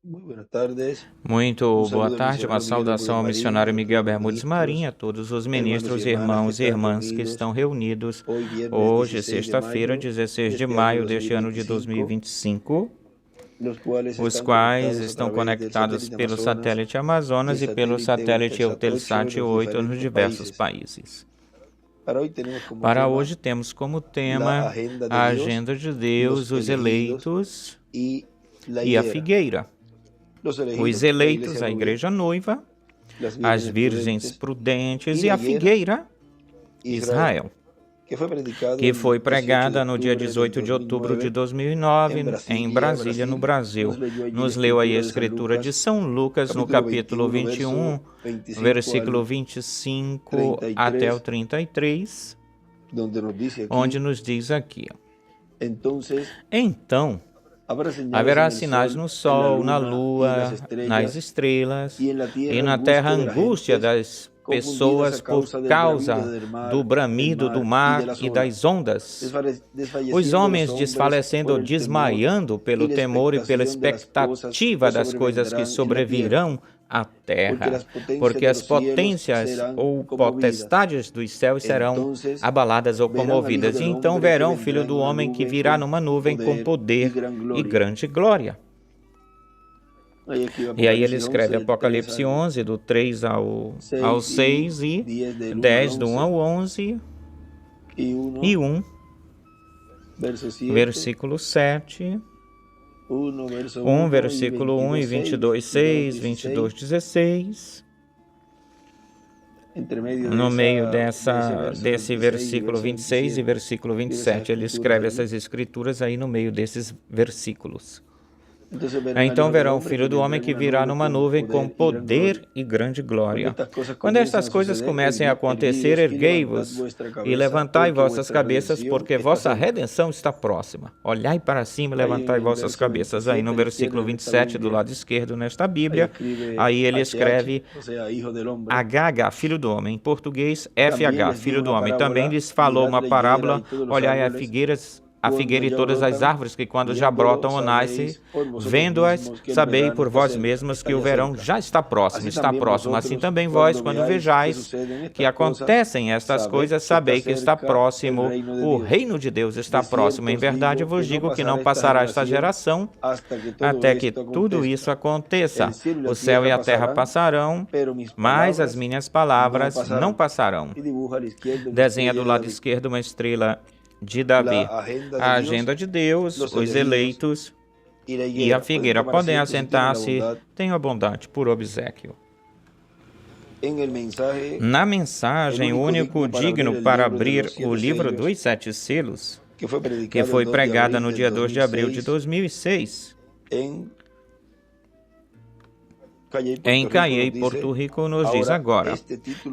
Muy buenas tardes. Muito Un boa saludo al tarde, uma misionero Miguel saudação Bermúdez ao Marín y missionário a todos Miguel los Bermudes Marim, a ministros, todos os hermanos ministros, y hermanas que irmãos e están irmãs que reunidos estão reunidos hoy viernes hoje, 16 de sexta-feira, mayo 16 de de este año maio deste ano de 2025, 2025, los cuales os están quais conectados a estão través del conectados satélite pelo Amazonas satélite y el Amazonas e pelo satélite satélite Eutelsat 8 en Eutelsat los 8 nos diferentes diversos países. países. Para hoy tenemos como Para tema hoje temos como la tema agenda de a Dios, agenda de los Deus, os elegidos eleitos y la e a higuera. figueira. Los Os elegidos, la eleitos, iglesia a novia, igreja noiva, las as vírgenes virgens prudentes prudentes y e la a higuera, figueira, Israel, Israel, que fue predicado que el foi 18 de pregada no dia octubre del 18 de outubro de 2009 en 2009 em Brasilia, Brasília, no Brasil. Brasil. Nos leyó allí la Nos leu aí a escritura de San escritura de Lucas, São Lucas, no capítulo capítulo 21, 21, verso 25 versículo al 25 até o 33, 33, donde nos dice onde aquí, nos diz aqui: entonces Então habrá haverá señales sinais no en la sol, na luna y en las lua, nas estrellas, estrelas, y en la e tierra na terra a angustia de las angústia gentes, das confundidas pessoas a por causa del bramido causa del do bramido do mar y de mar las e olas, das ondas. Os desfalleciendo los homens hombres desfalecendo por ou el temor desmaiando y pelo la temor e pela expectación de las cosas que expectativa das coisas que sobrevendrán en la tierra, sobrevirão à porque terra, las potencias porque de as los cielos potências serán ou conmovidas. potestades dos céus serão Entonces abaladas ou verán al Hijo comovidas. E del então Hombre que verão o vendrá Filho en do una Homem que nube virá numa con nuvem com poder y poder gran e gloria. grande glória. Ahí escribe E aí ele Apocalipsis escreve 11, del 3 Apocalipse al 11, do 3 ao 6 y 6 e 10 del 1 al 10 do 1 ao 11 11 y e 1, 1, verso 7, versículo 7, 1, verso 1, 1 y versículo 1 e 22, 22, 6, 6, 22, 22, 16. entre medio No meio de ese verso desse 26 y versículo verso 26 e 27, versículo escribe esas 27, ele escrituras escreve allí. essas escrituras aí no meio desses versículos. Entonces verán al Então Hijo del verão o Hombre que Filho do vendrá Homem en que una virá nube numa con nuvem com poder y gran gloria. poder e grande Cuando glória. estas cosas Quando comiencen estas a coisas suceder, comecem a acontecer, erguíos y levantad erguei-vos vuestra e cabeza, levantai porque vossas vuestra cabeças, redención porque está vossa cerca. redenção está próxima. Olhai para cima e Ahí levantai en el vossas verso cabeças. Aí 27, no a la izquierda versículo en esta 27 do Biblia, lado esquerdo nesta ahí Bíblia, escribe aí ele HH, escreve o sea, Hijo del Hombre. HH, Filho do Homem. Em português, También FH, les dijo Filho do una Homem. Também parábola, lhes falou mirad uma la higuera parábola. y todos los Olhai árboles, a cuando figueira e ya todas as brotan, árvores que quando já viéndolo brotam ou nascem, sabéis por vosotros vendo-as, mismos que el sabei por verano está vós cerca, mesmos está que o ya verão cerca. já está próximo, Así está también próximo. Assim vosotros, também vós, cuando quando veáis que vejais suceden que estas cosas, acontecem estas sabed coisas, que está sabei que está cerca el próximo, reino de o Dios. reino de Deus está De próximo. Em cierto os verdade, digo vos que no digo que não pasará passará esta esta geração hasta que até que todo tudo esto isso aconteça. aconteça. El cielo y O la céu e tierra a terra pasarán, passarão, pero mis mas as palabras minhas no palavras não pasarán. passarão. Y dibuja a la izquierda una Desenha do estrella de lado David. esquerdo uma estrela de Davi. La agenda de A Dios, agenda de Deus, los os elegidos eleitos y la e a higuera. Pueden figueira tomar podem asiento si tienen la assentar-se, bondad. tenham a bondade por obséquio. En el mensaje, Na el mensagem, o único digno para abrir o livro dos sete selos, que fue que predicado foi el 2 de pregada abril no del dia 2 de abril de 2006 2006, en Cayey, em Porto Rico, nos Cayey, diz Porto Rico, nos diz agora: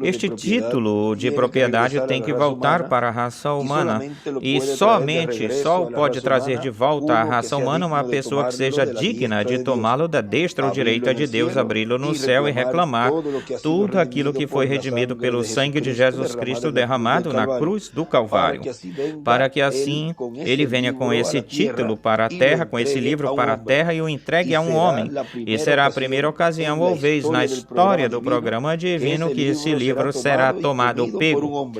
este título de propriedade tem que voltar para a raça humana, e somente só o pode trazer de volta à raça humana uma pessoa que seja digna de tomá-lo da destra ou direita de Deus, abri-lo no céu e reclamar tudo aquilo que foi redimido pelo sangue de Jesus Cristo derramado na cruz do Calvário, para que assim ele venha com esse título para a terra, com esse livro para a terra e o entregue a um homem. E será a primeira ocasião ou vez na história do programa divino que esse livro será tomado, pego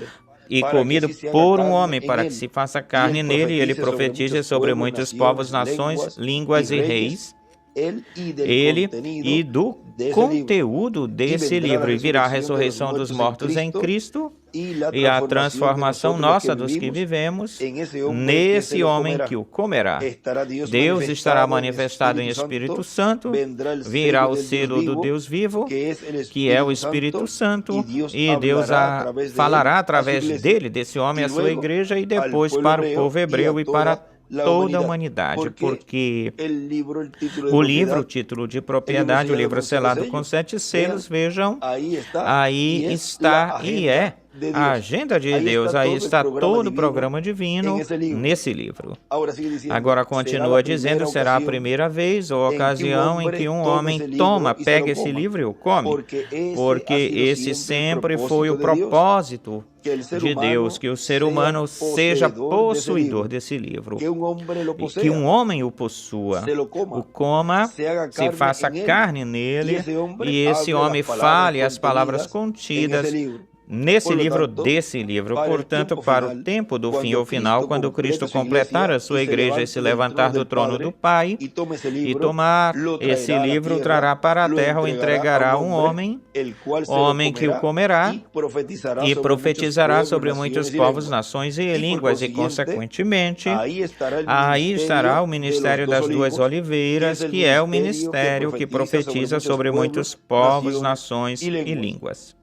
e comido por um homem, para que se faça carne nele e ele profetize sobre muitos povos, nações, línguas e reis. Ele e do conteúdo desse livro, e virá a ressurreição dos mortos em Cristo e a transformação nossa dos que vivemos nesse homem que o comerá. Deus estará manifestado em Espírito Santo, virá o selo do Deus vivo, que é o Espírito Santo, e Deus falará através dele, desse homem, a sua igreja, e depois para o povo hebreu e para toda a humanidade, porque o livro, o título de propriedade, o livro selado com 7 selos, vejam, aí está e é A agenda de Deus, aí está todo o programa divino nesse livro. Agora continua dizendo, será a primeira vez ou ocasião em que um homem pega esse livro e o come, porque esse sempre foi o propósito de Deus, que o ser humano seja possuidor desse livro, e que um homem o possua, o coma, se faça carne nele, e esse homem fale as palavras contidas nesse livro, desse livro. Portanto, para o tempo do fim ou final, quando Cristo completar a sua igreja e se levantar do trono do Pai e tomar esse livro, trará para a terra, o entregará a um homem que o comerá e profetizará sobre muitos povos, nações e línguas, e consequentemente aí estará o ministério das duas oliveiras, que é o ministério que profetiza sobre muitos povos, nações e línguas.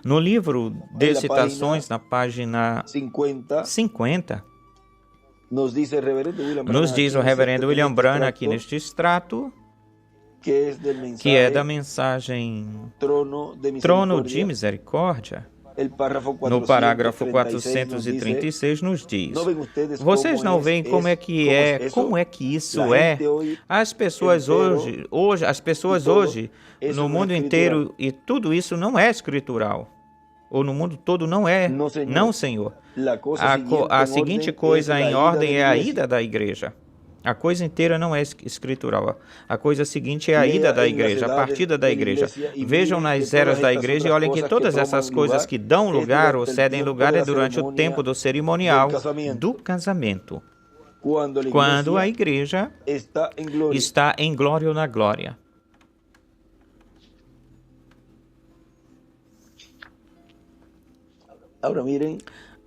No livro de citações, na página 50, nos diz o reverendo William Branham aqui neste extrato, que é da mensagem Trono de Misericórdia. No parágrafo 436 nos diz: vocês não veem como é que isso é? As pessoas hoje, no mundo inteiro, e tudo isso não é escritural. Ou no mundo todo não é. Não, Senhor. A seguinte coisa em ordem é a ida da igreja. A coisa inteira não é escritural. A coisa seguinte é a ida da igreja, a partida da igreja. Vejam nas eras da igreja e olhem que todas essas coisas que dão lugar ou cedem lugar é durante o tempo do cerimonial do casamento, quando a igreja está em glória ou na glória.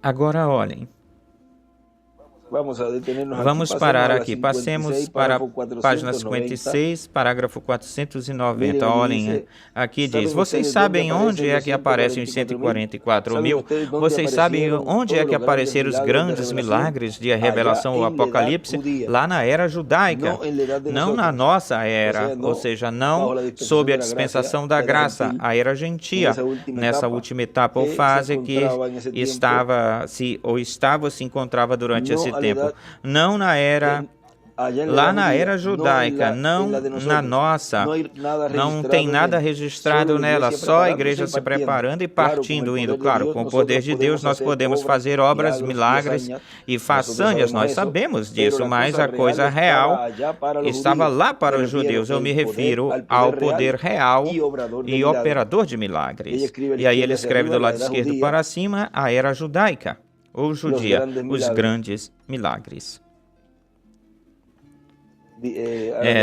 Agora olhem. Vamos parar aqui. Passemos para a página 56, parágrafo 490. Olhem, aqui diz: vocês sabem onde é que aparecem os 144 mil? Vocês sabem onde é que apareceram os grandes milagres de revelação ou apocalipse? Lá na era judaica, não na nossa era, ou seja, não sob a dispensação da graça, a era gentia, nessa última etapa ou fase que se encontrava durante esse tempo. Não na era, lá na era judaica, não na nossa, não tem nada registrado nela, só a igreja se preparando e partindo, indo. Claro, com o poder de Deus nós podemos fazer obras, milagres e façanhas, nós sabemos disso, mas a coisa real estava lá para os judeus. Eu me refiro ao poder real e operador de milagres. E aí ele escreve do lado esquerdo para cima, a era judaica ou judia, os grandes milagres.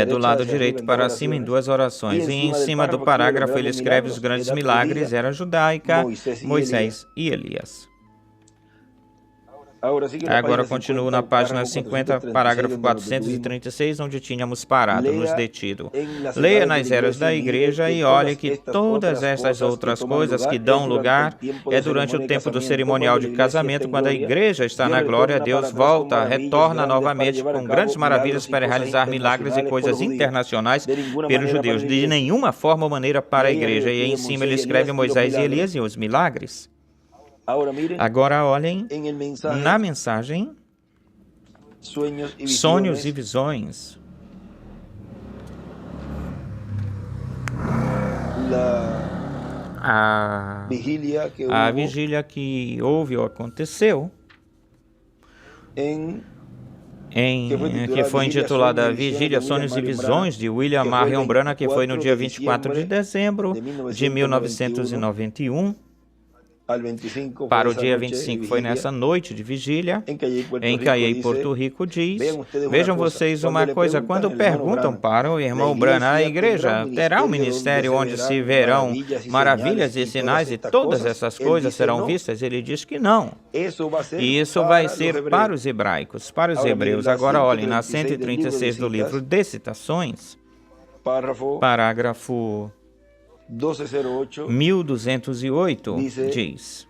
Do lado direito para cima em duas orações. E em cima do parágrafo ele escreve os grandes milagres, era judaica, Moisés e Elias. Agora continuo na página 50, parágrafo 436, onde tínhamos parado, nos detido. Leia nas eras da igreja e olhe que todas estas outras coisas que dão lugar é durante o tempo do cerimonial de casamento, quando a igreja está na glória, Deus volta, retorna novamente com grandes maravilhas para realizar milagres e coisas internacionais pelos judeus, de nenhuma forma ou maneira para a igreja. E aí em cima ele escreve Moisés e Elias e os milagres. Agora olhem na mensagem Sonhos e Visões. A vigília que houve ou aconteceu, que foi intitulada Vigília, Sonhos e Visões, de William Marion Branham, que foi no dia 24 de dezembro de 1991. Para o dia 25 foi nessa noite de vigília, em Cayey, Porto Rico, diz: vejam vocês uma coisa, quando perguntam para o irmão Branham, a igreja terá um ministério onde se verão maravilhas e sinais e todas essas coisas serão vistas? Ele diz que não. E isso vai ser para os hebraicos, para os hebreus. Agora olhem, na 136 do livro de citações, parágrafo 1208 diz: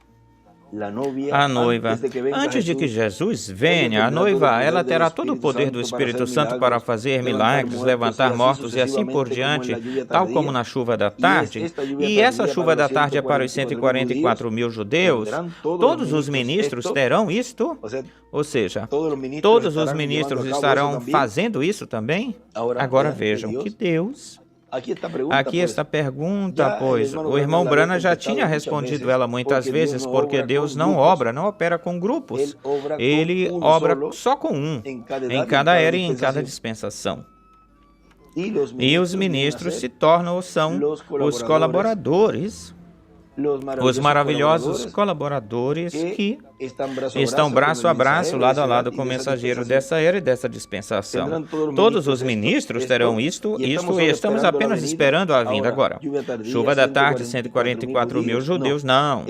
A noiva, antes de que Jesus venha, a noiva, ela terá todo o poder do Espírito Santo para fazer milagres, levantar mortos e assim por diante, tal como na chuva da tarde. E essa chuva da tarde é para os 144 mil judeus. Todos os ministros terão isto? Ou seja, todos os ministros estarão fazendo isso também? Agora vejam que Deus... Aqui está a pergunta, pois o irmão Branham já tinha respondido ela muitas vezes, porque Deus não opera com grupos. Ele obra só com um, em cada era e em cada dispensação. E os ministros se tornam ou são os colaboradores, os maravilhosos colaboradores que estão braço a braço, lado a lado com o mensageiro dessa era e dessa dispensação. Todos os ministros terão isto e estamos apenas esperando a vinda agora. Chuva da tarde, 144 mil judeus, não.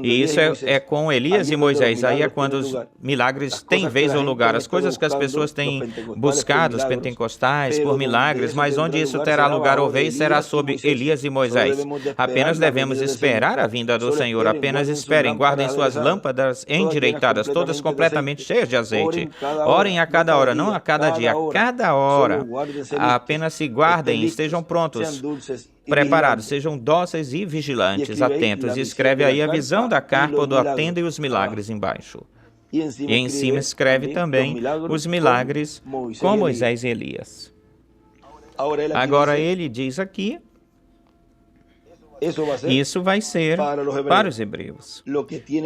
E isso é com Elias e Moisés. Aí é quando os milagres têm vez ou lugar. As coisas que as pessoas têm buscado, os pentecostais, por milagres, mas onde isso terá lugar ou vez será sob Elias e Moisés. Apenas devemos esperar a vinda do Senhor. Apenas esperem, guardem suas lâmpadas endireitadas, todas completamente cheias de azeite. Orem a cada hora, não a cada dia, a cada hora. Apenas se guardem, estejam prontos, preparados, sejam dóceis e vigilantes, atentos. E escreve aí a visão da carpa, do tenda e os milagres embaixo. E em cima escreve também os milagres com Moisés e Elias. Agora ele diz aqui, isso vai ser para os hebreus,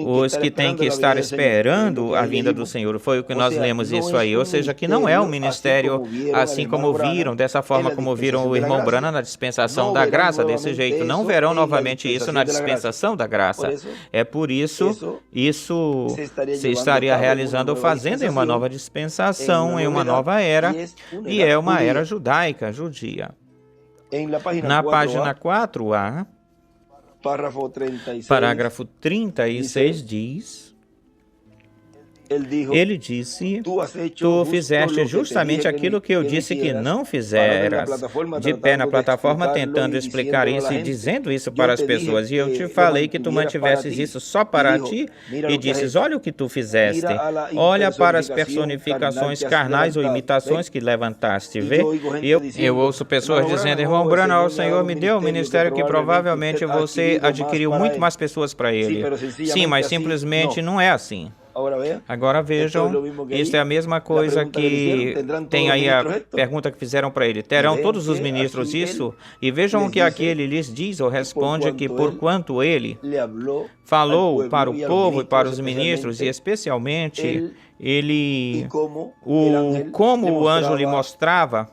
os que têm que estar esperando a vinda do Senhor. Foi o que nós lemos isso aí, ou seja, que não é um ministério assim como viram, dessa forma como viram o irmão Branham na dispensação da graça, desse jeito. Não verão novamente isso na dispensação da graça. É por isso, isso se estaria realizando ou fazendo em uma nova dispensação, em uma nova era, e é uma era judaica, judia. Na página 4A, parágrafo 36 diz, ele disse, tu fizeste justamente aquilo que eu disse que não fizeras, de pé na plataforma tentando explicar isso e dizendo isso para as pessoas. E eu te falei que tu mantivesses isso só para ti e disses, olha o que tu fizeste. Olha para as personificações carnais ou imitações que levantaste. Vê? Eu ouço pessoas dizendo, irmão Branham, o Senhor me deu um ministério que provavelmente você adquiriu muito mais pessoas para ele. Sim, mas simplesmente não é assim. Agora vejam, isso é a mesma coisa que tem aí a pergunta que fizeram para ele. Terão todos os ministros isso? E vejam o que aqui ele lhes diz ou responde, que porquanto ele falou para o povo e para os ministros, e especialmente ele, como o anjo lhe mostrava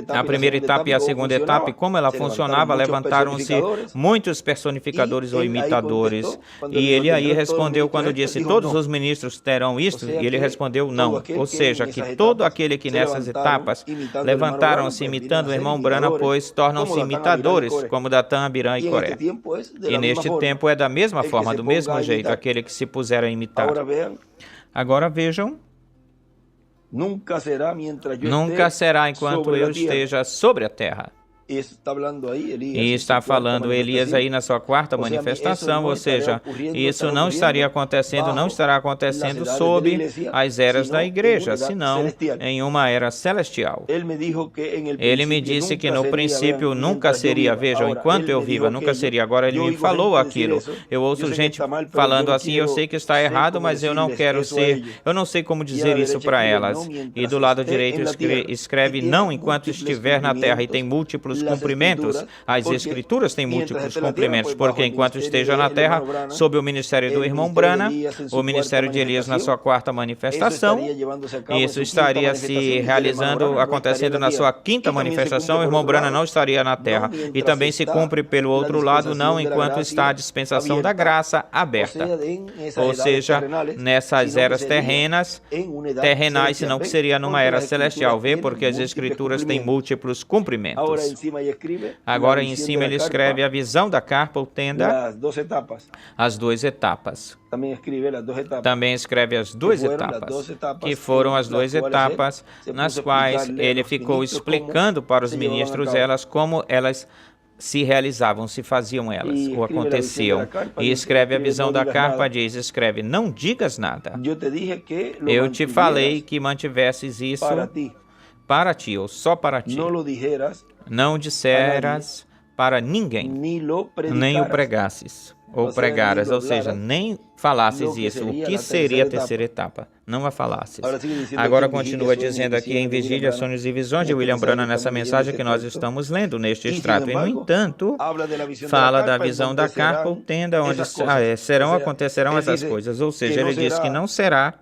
a primeira etapa e a segunda etapa, e como ela funcionava, levantaram-se muitos personificadores ou imitadores. E ele aí respondeu quando disse, todos os ministros terão isto? E ele respondeu, não. Ou seja, que todo aquele que nessas etapas levantaram-se imitando o irmão Branham, pois tornam-se imitadores, como Datã, Abiram e Coré. E neste tempo é da mesma forma, do mesmo jeito, aquele que se puser a imitar. Agora vejam, nunca será enquanto eu esteja sobre a terra. E está falando Elias aí na sua quarta manifestação, ou seja, isso não estaria acontecendo, não estará acontecendo sob as eras da igreja, senão em uma era celestial. Ele me disse que no princípio nunca seria, vejam, enquanto eu viva, nunca seria. Agora ele me falou aquilo. Eu ouço gente falando assim, eu sei que está errado, mas eu não quero ser, eu não sei como dizer isso para elas. E do lado direito escreve, não enquanto estiver na terra, e tem múltiplos cumprimentos. As Escrituras têm múltiplos cumprimentos, porque enquanto esteja na terra, sob o ministério do irmão Branham, o ministério de Elias na sua quarta manifestação, isso estaria se realizando, acontecendo na sua quinta manifestação, o irmão Branham não estaria na terra. E também se cumpre pelo outro lado, não enquanto está a dispensação da graça aberta. Ou seja, nessas eras terrenais, senão que seria numa era celestial. Vê? Porque as Escrituras têm múltiplos cumprimentos. Agora em cima ele escreve a visão da carpa ou tenda, as duas etapas. Também escreve as duas etapas, que foram as duas etapas nas quais ele ficou explicando para os ministros elas como elas se realizavam, se faziam elas, ou aconteciam. E escreve a visão da carpa, escreve, não digas nada. Eu te falei que mantivesses isso para ti, ou só para ti. Não disseras para ninguém, nem o pregasses, ou pregaras, ou seja, nem falasses isso. O que seria a terceira etapa? Não a falasses. Agora continua dizendo aqui em Vigília, Sonhos e Visões de William Branham, nessa mensagem que nós estamos lendo neste extrato. E, no entanto, fala da visão da carpa ou tenda, onde acontecerão essas coisas. Ou seja, ele diz que não será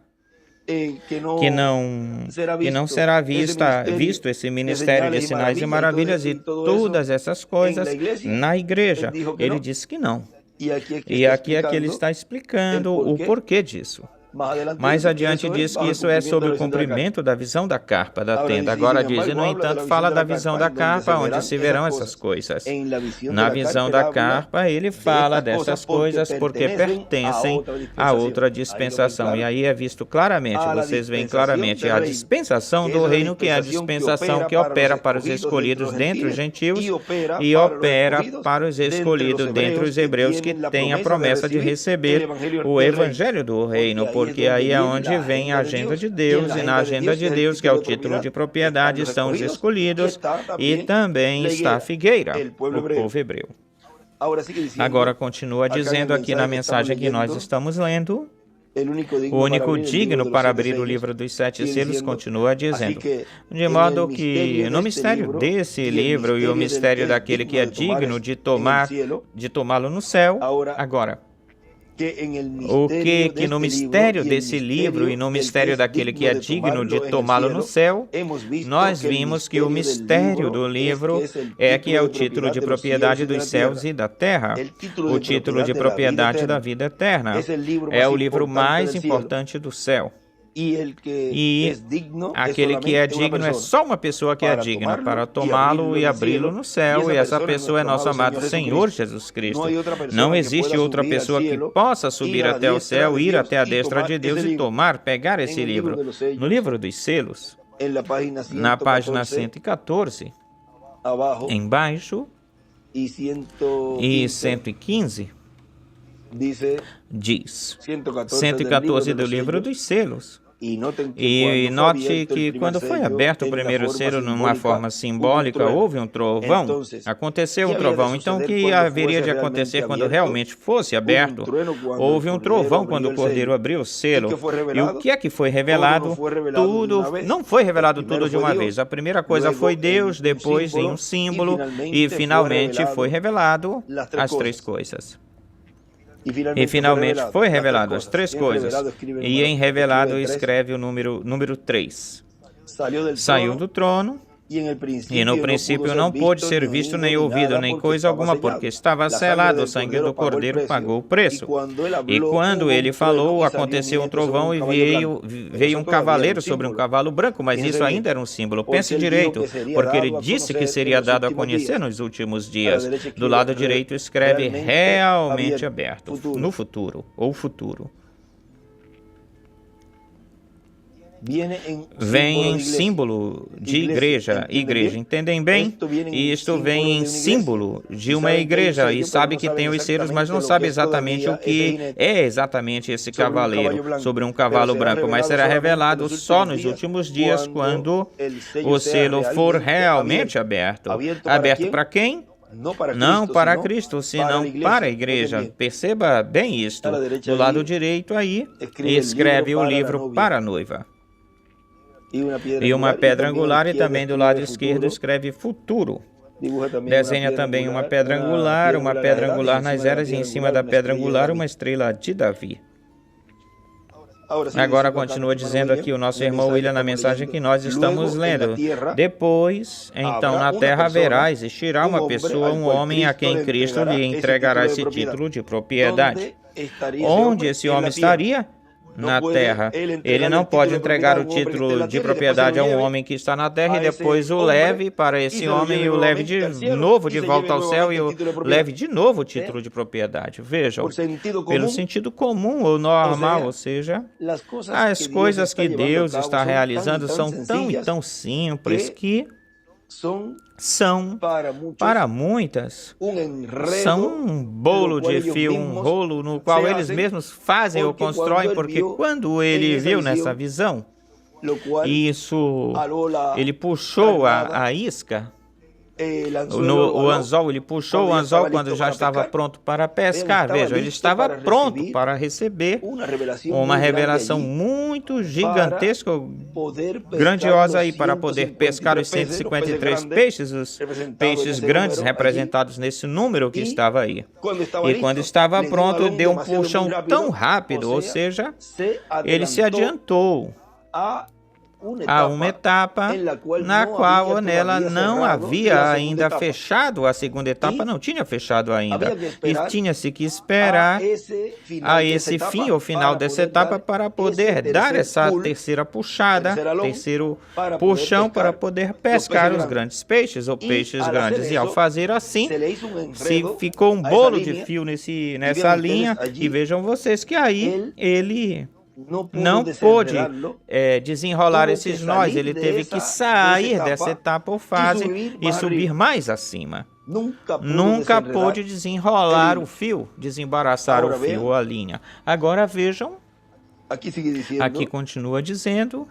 que não será visto esse ministério de sinais e maravilhas e todas essas coisas na igreja. Ele disse que não. E aqui é que ele está explicando o porquê disso. Mais adiante diz que isso é sobre o cumprimento da visão da carpa, da tenda. Agora diz, e no entanto fala da visão da carpa, onde se verão essas coisas. Na visão da carpa, ele fala dessas coisas porque pertencem a outra dispensação. E aí é visto claramente, vocês veem claramente, a dispensação do reino, que é a dispensação que opera para os escolhidos dentre os gentios e opera para os escolhidos dentre os hebreus que têm a promessa de receber o evangelho do reino, porque aí é onde vem a agenda de Deus, e na agenda de Deus, que é o título de propriedade, estão os escolhidos, e também está a figueira, o povo hebreu. Agora continua dizendo aqui na mensagem que nós estamos lendo, o único digno para abrir o livro dos 7 selos, continua dizendo, de modo que no mistério desse livro e o mistério daquele que é digno de tomá-lo no céu, agora, o que no mistério desse livro e no mistério daquele que é digno de tomá-lo no céu, nós vimos que o mistério do livro é que é o título de propriedade dos céus e da terra, o título de propriedade da vida eterna. É o livro mais importante do céu. E aquele que é digno é só uma pessoa que é digna para tomá-lo e abri-lo no céu, e essa pessoa é nosso amado Senhor Jesus Cristo. Não existe outra pessoa que possa subir até o céu, ir até a destra de Deus e pegar esse livro. No livro dos selos, na página 114, embaixo, e 115, diz, 114 do livro dos selos. E note que quando foi aberto o primeiro selo numa forma simbólica, houve um trovão, aconteceu um trovão. Então, o que haveria de acontecer quando realmente fosse aberto? Houve um trovão quando o Cordeiro abriu o selo. E o que é que foi revelado? Tudo, não foi revelado tudo de uma vez. A primeira coisa foi Deus, depois em um símbolo, e finalmente foi revelado as 3 coisas. E finalmente foi revelado as 3 coisas. E em revelado escreve o número 3. Saiu do trono, e no princípio não pôde ser visto, nem ouvido, nem coisa alguma, porque estava selado, o sangue do Cordeiro pagou o preço. E quando ele falou, aconteceu um trovão, e veio um cavaleiro sobre um cavalo branco, mas isso ainda era um símbolo. Pense direito, porque ele disse que seria dado a conhecer nos últimos dias. Do lado direito escreve realmente aberto, no futuro, ou futuro. Vem em símbolo de igreja, entendem bem? E isto vem em símbolo de uma igreja, e sabe que tem os selos, mas não sabe exatamente o que é exatamente esse cavaleiro sobre um cavalo branco, mas será revelado só nos últimos dias, quando o selo for realmente aberto. Aberto para quem? Não para Cristo, senão para a igreja. Perceba bem isto. Do lado direito aí, escreve o livro para a noiva. E uma pedra angular, e também do lado esquerdo escreve futuro. Desenha também uma pedra angular nas eras, e em cima da pedra angular uma estrela de Davi. Agora continua dizendo aqui o nosso irmão William na mensagem que nós estamos lendo. Depois, então, na terra haverá, existirá uma pessoa, um homem a quem Cristo lhe entregará esse título de propriedade. Onde esse homem estaria? Na terra. Ele não pode entregar o título de propriedade a um homem que está na terra e depois o leve para esse homem e o leve de novo de volta ao céu e o leve de novo o título de propriedade. Vejam, pelo sentido comum ou normal, ou seja, as coisas que Deus está realizando são tão e tão simples que são, para muitas, são um bolo de fio, um rolo no qual eles mesmos fazem ou constroem, porque quando ele viu nessa visão, ele puxou a isca, o anzol, ele puxou o anzol quando já estava pronto para pescar. Veja, ele estava pronto para receber uma revelação muito gigantesca, grandiosa aí, para poder pescar os 153 peixes, os peixes grandes representados nesse número que estava aí. E quando estava pronto, deu um puxão tão rápido, ou seja, ele se adiantou a uma etapa na qual nela não havia ainda fechado, a segunda etapa não tinha fechado ainda, e tinha-se que esperar a esse fim, ou final dessa etapa, para poder dar essa terceira puxada, terceiro puxão, para poder pescar os grandes peixes, ou peixes grandes. E ao fazer assim, se ficou um bolo de fio nessa linha, e vejam vocês que aí ele não pôde desenrolar esses nós, ele teve que sair dessa etapa ou fase e subir mais acima. Nunca pôde desenrolar o fio, desembaraçar o fio ou a linha. Agora vejam, aqui continua dizendo: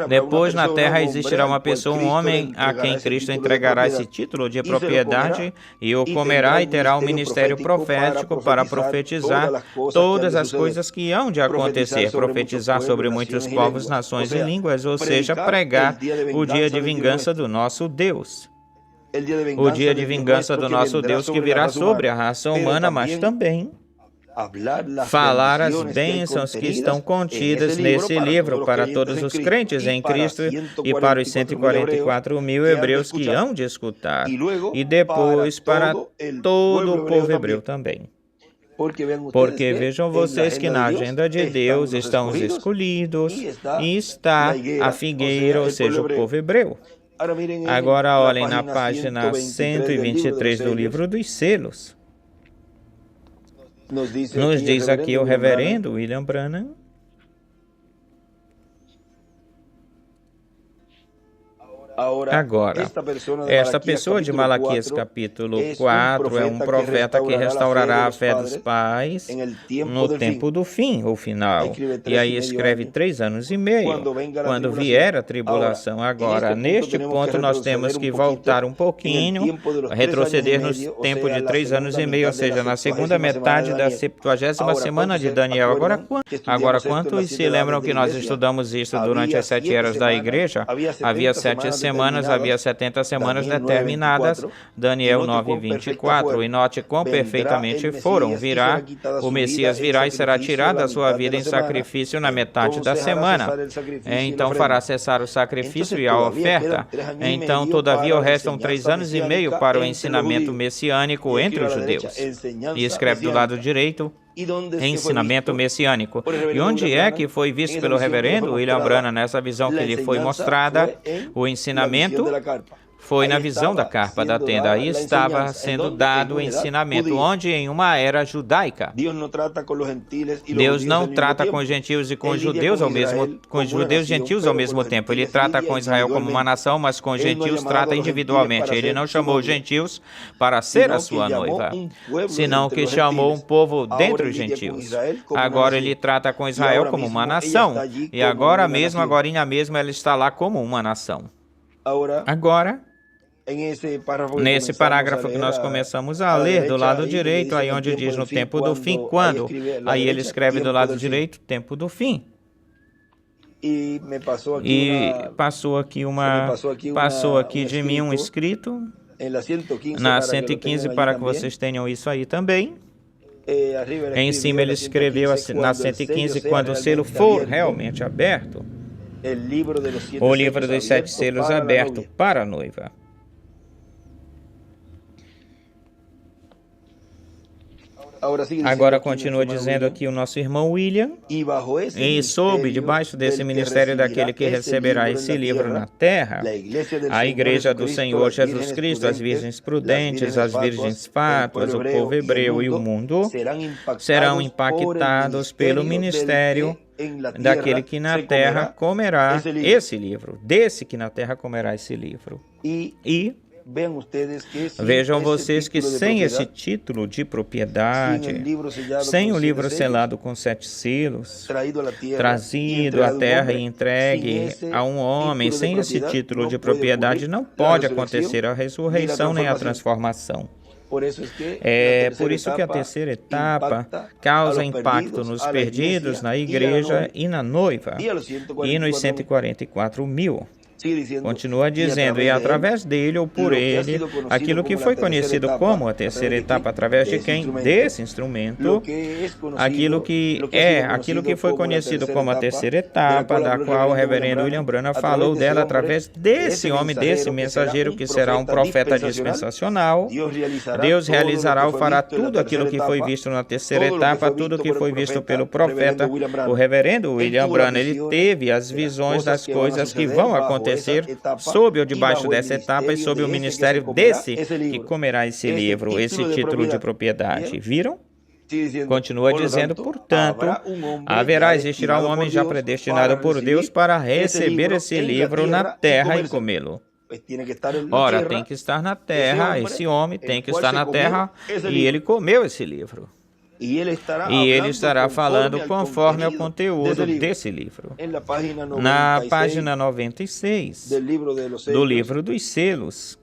depois na terra existirá uma pessoa, um homem, a quem Cristo entregará esse título de propriedade, e o comerá e terá um ministério profético para profetizar todas as coisas que hão de acontecer, profetizar sobre muitos povos, nações e línguas, ou seja, pregar o dia de vingança do nosso Deus. O dia de vingança do nosso Deus que virá sobre a raça humana, mas também falar as bênçãos que estão contidas nesse livro para todos os crentes em Cristo e para os 144 mil hebreus que hão de escutar, e depois para todo o povo hebreu também. Porque vejam vocês que na agenda de Deus estão os escolhidos e está a figueira, ou seja, o povo hebreu. Agora olhem na página 123 do livro dos selos. Nos diz aqui o reverendo William Branham: agora, esta pessoa de Malaquias capítulo 4 é um profeta que restaurará a fé dos pais no tempo do fim, ou final. E aí escreve 3 anos e meio, quando vier a tribulação. Agora, neste ponto, nós temos que voltar um pouquinho, retroceder no tempo de 3 anos e meio, ou seja, na segunda metade da 70ª semana de Daniel. Agora, quantos se lembram que nós estudamos isso durante as 7 eras da igreja? Havia 7 semanas, havia 70 semanas determinadas, Daniel 9:24, e note quão perfeitamente foram. O Messias virá e será tirado da sua vida em sacrifício na metade da semana. Então fará cessar o sacrifício e a oferta. Então, todavia, restam 3 anos e meio para o ensinamento messiânico entre os judeus. E escreve do lado direito: ensinamento messiânico. E onde é que foi visto pelo reverendo William Branham nessa visão que lhe foi mostrada? O ensinamento foi na visão da carpa da tenda. Aí estava sendo dado o ensinamento, onde em uma era judaica. Deus não trata com os gentios e com os judeus com os judeus e gentios ao mesmo tempo. Ele trata com Israel como uma nação, mas com os gentios trata individualmente. Ele não chamou os gentios para ser a sua noiva, senão que chamou um povo dentre os gentios. Agora ele trata com Israel como uma nação, e agorinha mesmo, ela está lá como uma nação. Agora, nesse parágrafo que nós começamos a ler, do lado direito, aí onde diz no tempo do fim, quando, aí ele escreve do lado direito, tempo do fim. E passou aqui de mim um escrito, na 115, para que vocês tenham isso aí também. Em cima ele escreveu na 115, quando o selo for realmente aberto, o livro dos 7 selos aberto para a noiva. Agora continua dizendo aqui o nosso irmão William: e sob, debaixo desse ministério daquele que receberá esse livro na terra, a igreja do Senhor Jesus Cristo, as virgens prudentes, as virgens fátuas, o povo hebreu e o mundo serão impactados pelo ministério daquele que na terra comerá esse livro, desse que na terra comerá esse livro. E vejam vocês que sem esse título de propriedade, sem o livro selado com 7 selos, trazido à terra e entregue a um homem, sem esse título de propriedade, não pode acontecer a ressurreição nem a transformação. É por isso que a terceira etapa causa impacto nos perdidos, na igreja e na noiva, e nos 144.000. Continua dizendo, e através dele ou por ele, aquilo que foi conhecido como a terceira etapa, através de quem? Desse instrumento, aquilo que foi conhecido como a terceira etapa, da qual o reverendo William Branham falou dela através desse homem, desse mensageiro que será um profeta dispensacional. Deus realizará ou fará tudo aquilo que foi visto na terceira etapa, tudo que foi visto pelo profeta. O reverendo William Branham, ele teve as visões das coisas que vão acontecer sob ou debaixo dessa etapa e sob o ministério desse que comerá esse livro, esse título de propriedade. Viram? Continua dizendo, portanto, existirá um homem já predestinado por Deus para receber esse livro na terra e comê-lo. Ora, tem que estar na terra, esse homem tem que estar na terra e ele comeu esse livro. E ele estará falando conforme ao conteúdo desse livro. Na página 96 do livro dos selos,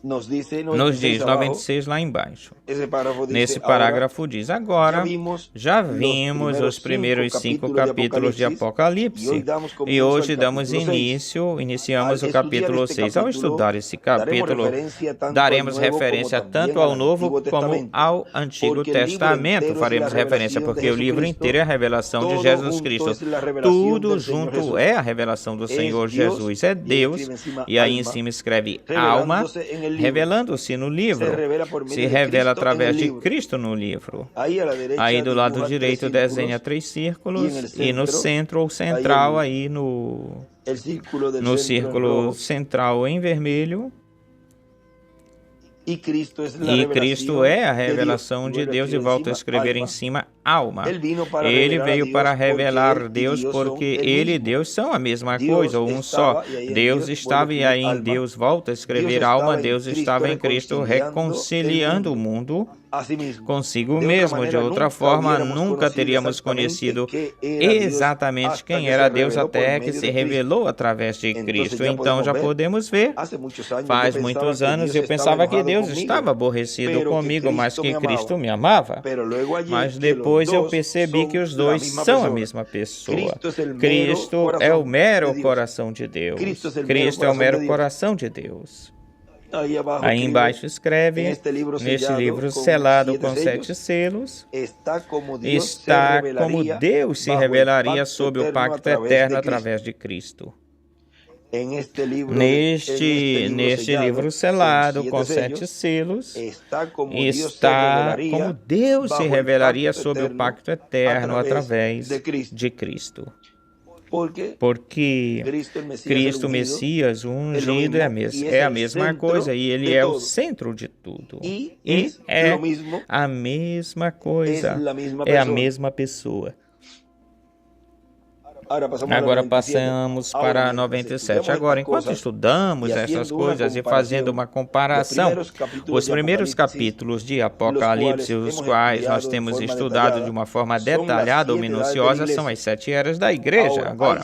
nos diz 96 lá embaixo. Nesse parágrafo diz, agora já vimos os primeiros 5 capítulos de Apocalipse e hoje iniciamos o capítulo 6. Ao estudar esse capítulo, daremos referência tanto ao Novo como ao Antigo Testamento. Faremos referência porque o livro inteiro é a revelação de Jesus Cristo. Tudo junto é a revelação do Senhor Jesus. É Deus. E aí em cima escreve alma, revelando-se no livro, se revela através de Cristo no livro. Aí do lado direito desenha 3 círculos e no centro ou central, aí no círculo central em vermelho, e Cristo é a revelação de Deus, e volta a escrever em cima, alma. Ele veio para revelar Deus, porque Ele e Deus são a mesma coisa, ou um só. Deus estava, e aí em Deus volta a escrever alma, Deus estava em Cristo reconciliando o mundo consigo mesmo. De outra forma, nunca teríamos conhecido exatamente quem era Deus até que se revelou através de Cristo. Então já podemos ver, faz muitos anos eu pensava que Deus estava aborrecido comigo, mas que Cristo me amava. Mas depois eu percebi que os dois são a mesma pessoa. Cristo é o mero coração de Deus. Cristo é o mero coração de Deus. Aí embaixo escreve, neste livro selado com 7 selos, está como Deus se revelaria sob o pacto eterno através de Cristo. Neste livro selado com 7 selos, está como Deus se revelaria sob o pacto eterno através de Cristo. Porque Cristo, Messias, o ungido, é a mesma coisa, e Ele é o centro de tudo. E é a mesma coisa, é a mesma pessoa. Agora passamos para 97. Agora, enquanto estudamos essas coisas e fazendo uma comparação, os primeiros capítulos de Apocalipse, os quais nós temos estudado de uma forma detalhada ou minuciosa, são as 7 eras da igreja. Agora,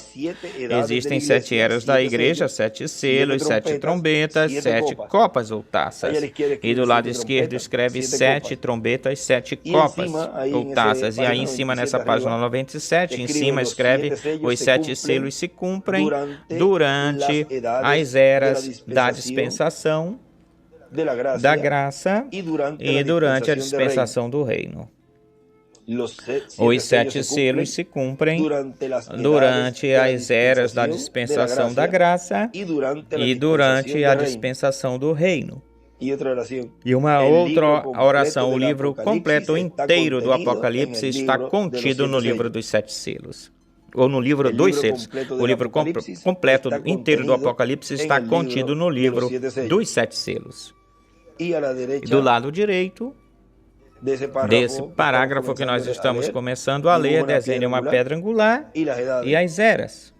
existem 7 eras da igreja, 7 selos, 7 trombetas, 7 copas ou taças. E do lado esquerdo escreve 7 trombetas, 7 copas ou taças. E aí em cima, nessa página 97, em cima escreve: os 7 selos se cumprem durante as eras da dispensação, da graça e durante a dispensação do reino. Os 7 selos se cumprem durante as eras da dispensação da graça e durante a dispensação do reino. E uma outra oração, o livro completo inteiro do Apocalipse está contido no livro dos 7 selos. Ou no livro dos selos. O livro completo inteiro do Apocalipse está contido no livro dos 7 selos. E do lado direito desse parágrafo que nós estamos começando a ler, desenhe uma pedra angular e as eras.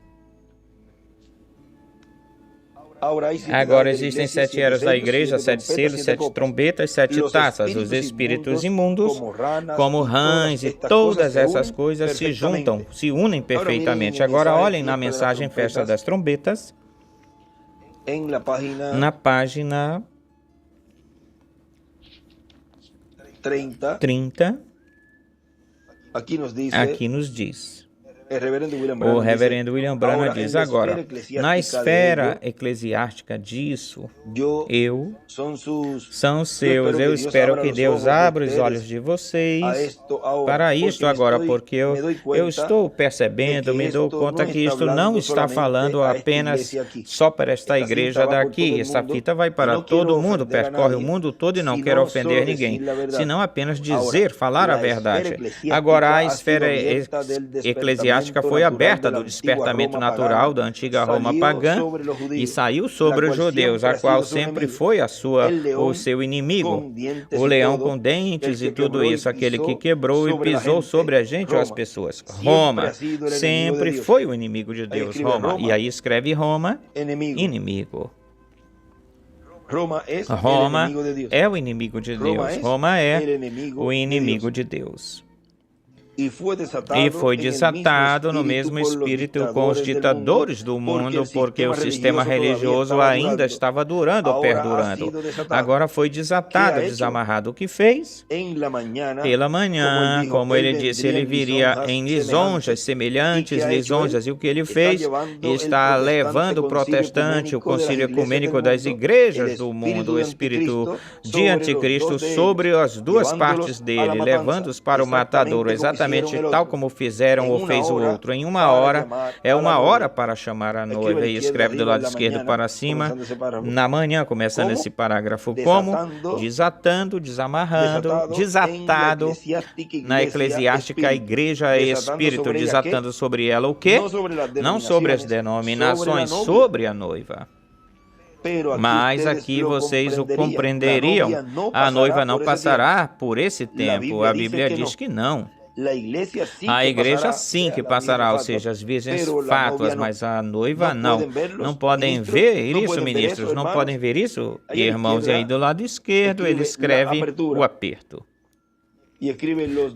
Agora existem 7 eras da igreja, 7 selos, 7 trombetas, 7 taças. Os espíritos imundos, como rãs e todas essas coisas se juntam, se unem perfeitamente. Agora olhem na mensagem Festa das Trombetas, na página 30, aqui nos diz. O reverendo William Branham diz agora, na esfera eclesiástica disso, são seus, eu espero que Deus abra os olhos de vocês para isto agora, porque eu estou percebendo, me dou conta que isto não está falando apenas só para esta igreja daqui, essa fita vai para todo mundo, percorre o mundo todo e não quero ofender ninguém, senão apenas dizer, falar a verdade. Agora, a esfera eclesiástica foi aberta do despertamento natural da antiga Roma pagã e saiu sobre os judeus, a qual sempre foi o seu inimigo, o leão com dentes e tudo isso, aquele que quebrou e pisou sobre a gente ou as pessoas. Roma sempre foi o inimigo de Deus, Roma. E aí escreve Roma, inimigo. Roma é o inimigo de Deus. Roma é o inimigo de Deus. E foi desatado no mesmo espírito com os ditadores do mundo, porque o sistema religioso ainda estava durando ou perdurando. Agora foi desatado, desamarrado. O que fez? Pela manhã, como ele disse, ele viria em lisonjas, semelhantes lisonjas. E o que ele fez? Está levando o protestante, o concílio ecumênico das igrejas do mundo, o espírito de anticristo, sobre as duas partes dele, levando-os para o matadouro, exatamente tal como fizeram ou fez o outro. Em uma hora, é uma hora para chamar a noiva. E escreve do lado esquerdo para cima, na manhã, começando esse parágrafo, como? Desatando, desamarrando, desatado. Na eclesiástica, a igreja é espírito, desatando sobre ela o quê? Não sobre as denominações, sobre a noiva. Mas aqui vocês o compreenderiam. A noiva não passará por esse tempo. A Bíblia diz que não. A igreja sim que passará, ou seja, as virgens fátuas, mas a noiva não. Não podem ver isso, ministros? Não podem ver isso, irmãos? E aí do lado esquerdo ele escreve o aperto.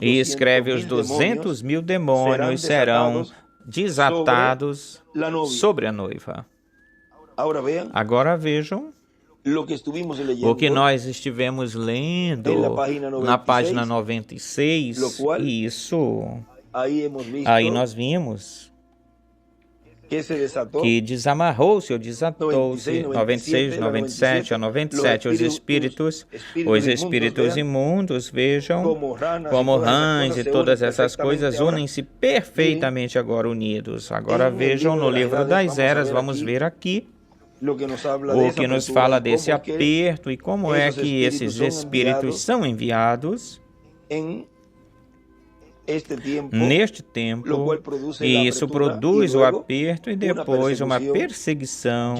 E escreve os 200.000 demônios serão desatados sobre a noiva. Agora vejam o que nós estivemos lendo na página 96, e isso, aí nós vimos que desamarrou-se ou desatou-se, 96, 97 a 97, os espíritos imundos, vejam, como rãs e todas essas coisas, unem-se perfeitamente agora unidos. Agora vejam no livro das eras, vamos ver aqui, o que nos fala desse aperto e como é que esses espíritos são enviados neste tempo, e isso produz o aperto e depois uma perseguição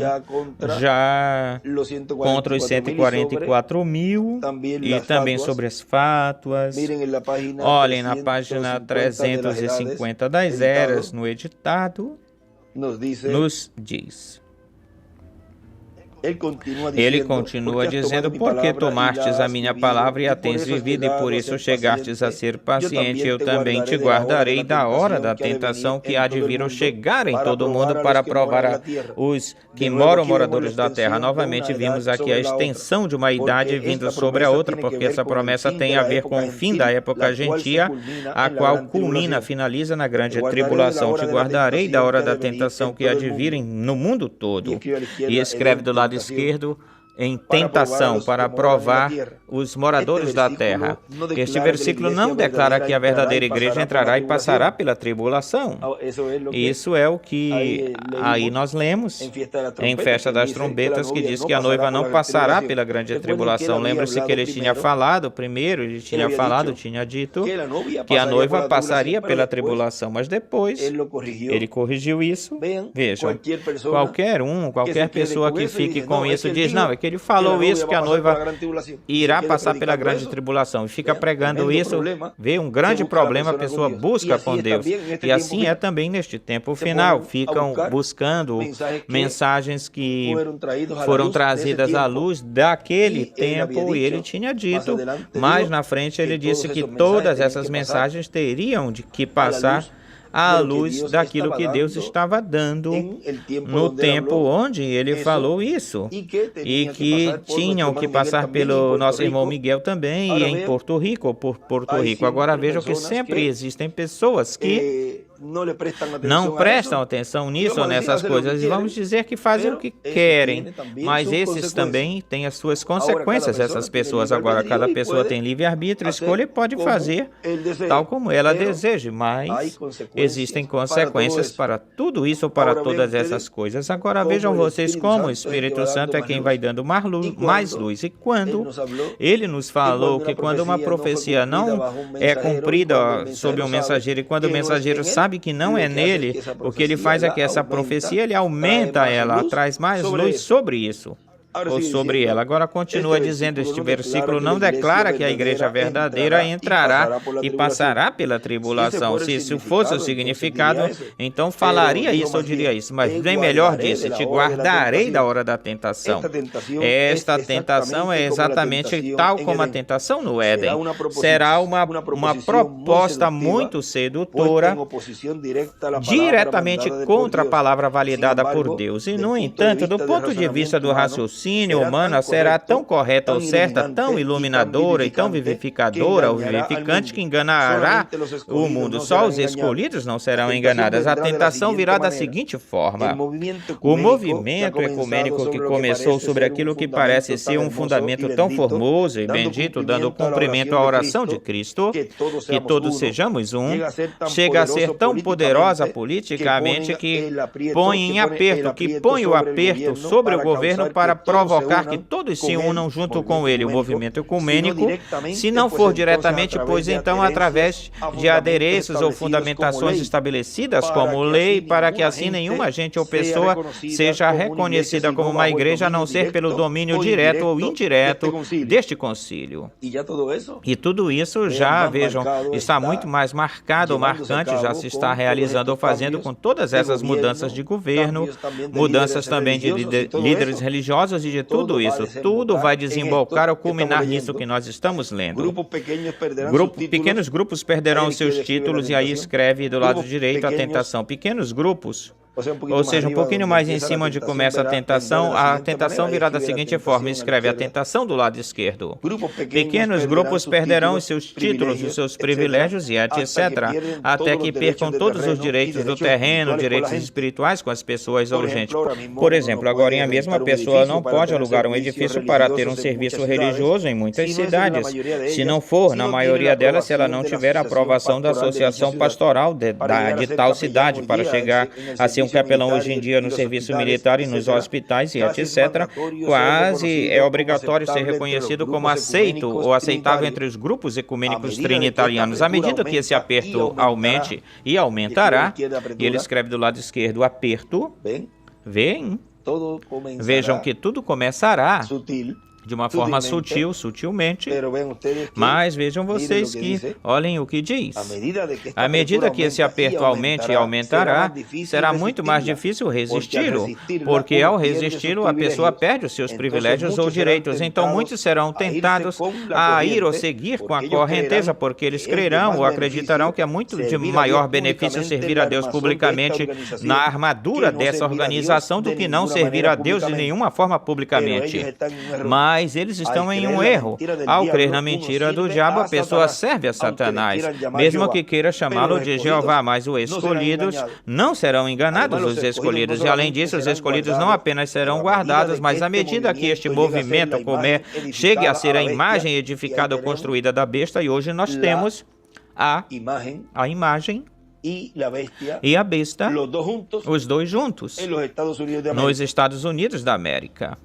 já contra os 144.000 e também sobre as fátuas. Olhem na página 350 das eras, no editado, nos diz. Ele continua dizendo, porque tomastes a minha palavra e a tens vivido, e por isso chegastes a ser paciente, eu também te guardarei da hora da tentação que há de vir ou chegar em todo o mundo para provar os que moradores da terra. Novamente vimos aqui a extensão de uma idade vindo sobre a outra, porque essa promessa tem a ver com o fim da época gentia, a qual finaliza na grande tribulação. Te guardarei da hora da tentação que há de vir no mundo todo. E escreve do lado esquerdo, em tentação, para provar os moradores da terra. Este versículo não declara que a verdadeira igreja entrará e passará pela tribulação. Isso é o que aí nós lemos em Festa das Trombetas, que diz que a noiva não passará pela grande tribulação. Lembra-se que ele tinha falado primeiro, tinha dito que a noiva passaria pela tribulação, mas depois ele corrigiu isso. Vejam, qualquer pessoa que fique com isso diz, não, é porque ele falou isso, que a noiva irá passar pela grande tribulação. E fica pregando isso, vê um grande problema, a pessoa busca com Deus. E assim é também neste tempo final. Ficam buscando mensagens que foram trazidas à luz daquele tempo, e ele tinha dito, mas na frente ele disse que todas essas mensagens teriam de que passar à luz daquilo que Deus estava dando no tempo onde ele falou isso, e que tinham que passar pelo nosso irmão Miguel também, e em Porto Rico, por Porto Rico. Agora vejam que sempre existem pessoas que não prestam atenção nisso ou nessas coisas, e vamos dizer que fazem o que querem, mas esses também têm as suas consequências, essas pessoas. Agora, cada pessoa tem livre-arbítrio, escolha e pode fazer tal como ela deseja, mas existem consequências para tudo isso, para todas essas coisas. Agora, vejam vocês como o Espírito Santo é quem vai dando mais luz, e quando ele nos falou que quando uma profecia não é cumprida sob um mensageiro, e quando o mensageiro sabe que não é nele, o que ele faz é que essa profecia, ele aumenta ela, traz mais luz sobre isso, ou sobre ela. Agora continua dizendo, este versículo não declara que a igreja verdadeira entrará e passará pela tribulação. Se isso fosse o significado, então falaria isso ou diria isso, mas bem melhor disse, te guardarei da hora da tentação. Esta tentação é exatamente tal como a tentação no Éden. Será uma proposta muito sedutora, diretamente contra a palavra validada por Deus. E, no entanto, do ponto de vista do raciocínio humana, será tão correta ou certa, tão iluminadora e tão vivificadora ou vivificante, que enganará o mundo. Só os escolhidos não serão enganados. A tentação virá da seguinte forma: o movimento ecumênico que começou sobre aquilo que parece ser um fundamento tão formoso e bendito, dando cumprimento à oração de Cristo, que todos sejamos um, chega a ser tão poderosa politicamente que põe o aperto sobre o governo para provocar que todos se unam junto com ele. O movimento ecumênico, se não for diretamente, pois então através de adereços ou fundamentações estabelecidas como lei, para que assim nenhuma gente ou pessoa seja reconhecida como uma igreja, a não ser pelo domínio direto ou indireto deste concílio. E tudo isso já, vejam, está muito mais marcado ou marcante, já se está realizando ou fazendo com todas essas mudanças de governo, mudanças também de líderes religiosos e de tudo isso. Tudo vai desembocar ou culminar nisso que nós estamos lendo. Pequenos grupos perderão seus títulos, e aí escreve do lado direito a tentação. Pequenos grupos, ou seja, um pouquinho mais em cima onde começa a tentação virá da seguinte forma, escreve a tentação do lado esquerdo. Pequenos grupos perderão os seus títulos, os seus privilégios e etc., até que percam todos os direitos do terreno, direitos espirituais com as pessoas ou gente. Por exemplo, agora a mesma pessoa não pode alugar um edifício para ter um serviço religioso em muitas cidades. Se não for, na maioria delas, se ela não tiver a aprovação da associação pastoral de tal cidade para chegar a ser um capelão hoje em dia no serviço militar e nos hospitais e etc., quase é obrigatório ser reconhecido como aceito ou aceitável entre os grupos ecumênicos trinitarianos. À medida que esse aperto aumente e aumentará, e ele escreve do lado esquerdo, aperto, vejam que tudo começará de uma forma sutilmente, mas vejam vocês que, olhem o que diz. À medida que esse aperto aumente e aumentará, será muito mais difícil resisti-lo, porque ao resisti-lo, a pessoa perde os seus privilégios ou direitos. Então, muitos serão tentados a ir ou seguir com a correnteza, porque eles crerão ou acreditarão que é muito de maior benefício servir a Deus publicamente na armadura dessa organização do que não servir a Deus de nenhuma forma publicamente. Mas eles estão em um erro. Ao crer na mentira do diabo, a pessoa serve a Satanás, mesmo que queira chamá-lo de Jeová, mas os escolhidos não serão enganados, os escolhidos. E além disso, os escolhidos não apenas serão guardados, mas à medida que este movimento chegue a ser a imagem edificada ou construída da besta, e hoje nós temos a imagem e a besta, os dois juntos, nos Estados Unidos da América.